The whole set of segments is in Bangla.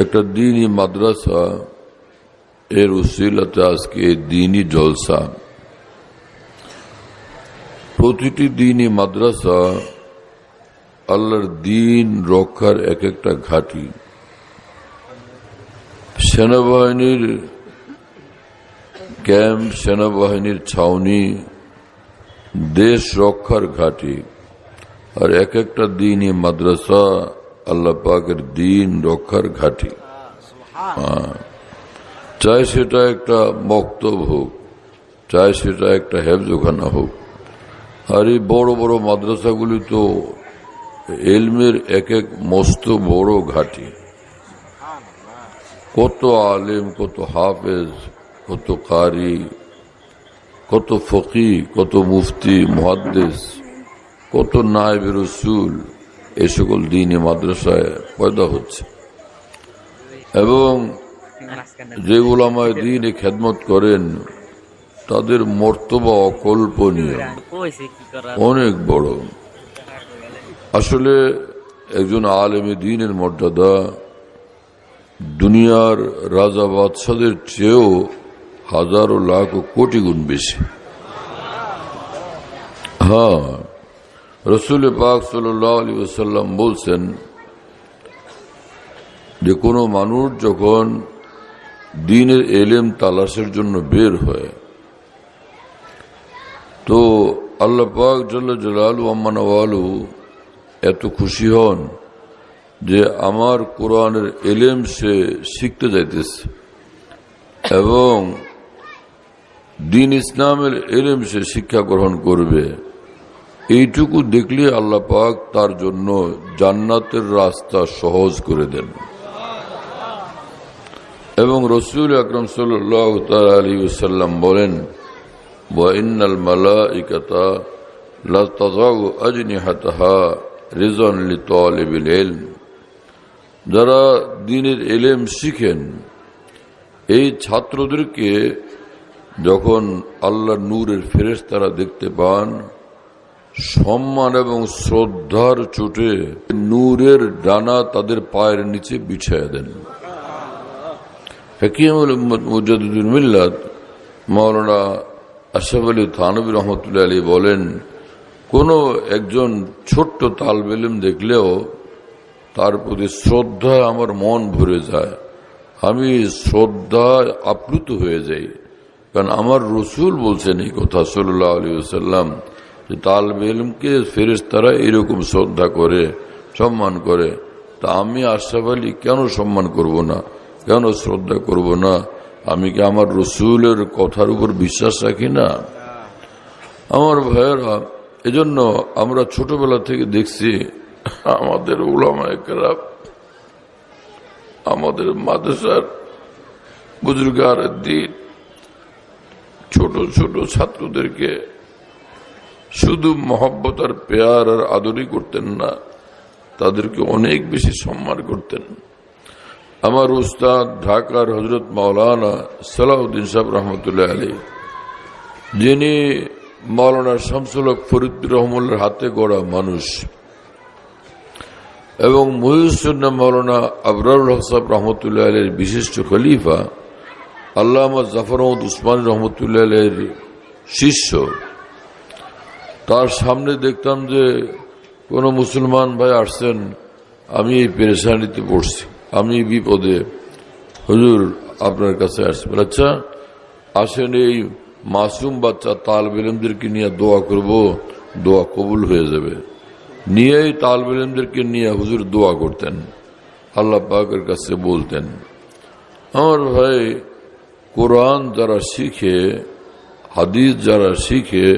একটা দ্বীনি মাদ্রাসা এর উসিলাতে আজকে দ্বীনি জলসা। প্রতিটি দ্বীনি মাদ্রাসা আল্লাহর দ্বীন রক্ষার এক একটা ঘাঁটি। সেনাবাহিনীর ক্যাম্প, সেনাবাহিনীর ছাউনি, দেশ রক্ষার ঘাঁটি। আর এক একটা দ্বীনি মাদ্রাসা আল্লাহ পাকের দ্বীন রক্ষার ঘাঁটি। চাই সেটা একটা মক্তব হোক, চাই সেটা একটা হেফজখানা হোক। আর এই বড় বড় মাদ্রাসাগুলি তো ইলমের এক এক মস্ত বড় ঘাঁটি। কত আলেম, কত হাফেজ, কত কারি, কত ফকি, কত মুফতি, মুহাদ্দিস, কত নায়েব রাসূল এই সকল দ্বীনি মাদ্রাসায় পয়দা হচ্ছে। এবং যে উলামায়ে দ্বীন খেদমত করেন তাদের মর্তবা অকল্পনীয়, অনেক বড়। আসলে একজন আলেমে দ্বীনের মর্যাদা দুনিয়ার রাজা বাদশাদের চেয়েও হাজারো লাখ ও কোটি গুণ বেশি। হ্যাঁ, রাসূল পাক সাল্লাল্লাহু আলাইহি ওয়াসাল্লাম বলছেন যে কোনো মানুষ যখন দ্বীনের ইলম তালাশের জন্য বের হয় তো আল্লাহ পাক জাল্লা জালালুহু আম্মা নওয়ালুহু এত খুশি হন যে আমার কোরআনের ইলম সে শিখতে যাইতেছে এবং দ্বীন ইসলামের ইলম সে শিক্ষা গ্রহণ করবে। এইটুকু দেখলে আল্লাহ পাক তার জন্য জান্নাতের রাস্তা সহজ করে দেন। এবং রাসূল আকরাম সাল্লাল্লাহু তাআলা আলাইহি ওয়াসাল্লাম বলেন, ওয়া ইন্নাল মালাইকাতা লা তাযাউ আজনিহাতাহা রিজন লিতালিবিল ইলম। যারা দ্বীনের ইলম শিখেন এই ছাত্রদেরকে যখন আল্লাহর নূরের ফেরেশতারা দেখতে পান, সম্মান এবং শ্রদ্ধার চোটে নূরের ডানা তাদের পায়ের নিচে বিছায়া দেন। হাকিমুল উম্মত মুজাদ্দিদুল মিল্লাত মাওলানা আশরাফ আলী থানভী রহমতুল্লাহ আলাইহি বলেন, কোনো একজন ছোট্ট তালেবে ইলম দেখলেও তার প্রতি শ্রদ্ধায় আমার মন ভরে যায়, আমি শ্রদ্ধায় আপ্লুত হয়ে যাই। কারণ আমার রাসূল বলছেন এই কথা সাল্লাল্লাহু আলাইহি ওয়াসাল্লাম যে তালেবে ইলমকে ফেরেশতারা এরকম শ্রদ্ধা করে, সম্মান করে। তা আমি আশরাফ আলী কেন সম্মান করব না, কেন শ্রদ্ধা করব না? আমি কি আমার রাসূলের কথার উপর বিশ্বাস রাখি না? আমার ভাইয়েরা, এজন্য আমরা ছোটবেলা থেকে দেখছি আমাদের উলামায়ে কেরাম, আমাদের মাদ্রাসার বুজুর্গানে দ্বীন ছোট ছোট ছাত্রদেরকে শুধু মহব্বত আর প্যার আর আদরই করতেন না, তাদেরকে অনেক বেশি সম্মান করতেন। আমার উস্তাদ ঢাকার হযরত মাওলানা সালাউদ্দিন সাহেব রহমতুল্লাহ আলাইহি, যিনি মাওলানা শামসুল হক ফরিদপুর রহমতুল্লাহর হাতে গড়া মানুষ, এবং মুহিউস-সুন্নাহ মাওলানা আবরারুল হক সাহেব রহমতুল্লাহ আলাইহির বিশিষ্ট খলিফা আল্লামা জাফর আহমদ উসমানী রহমতুল্লাহ আলাইহির শিষ্য। তার সামনে দেখতাম যে কোনো মুসলমান ভাই আসছেন, আমি এই পেরেশানিতে পড়ছি, আমি বিপদে, হুজুর আপনার কাছে আসছি। আচ্ছা আসেন, এই মাসুম বাচ্চা তালেবে ইলমদেরকে নিয়ে দোয়া করব, দোয়া কবুল হয়ে যাবে। নিয়েই তালেবে ইলমদেরকে নিয়ে হুজুর দোয়া করতেন, আল্লাহ পাকের কাছে বলতেন। আমার ভাই, কোরআন যারা শিখে, হাদিস যারা শিখে,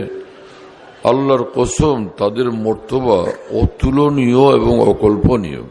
আল্লাহর কসম তাদের মর্তবা অতুলনীয় এবং অকল্পনীয়।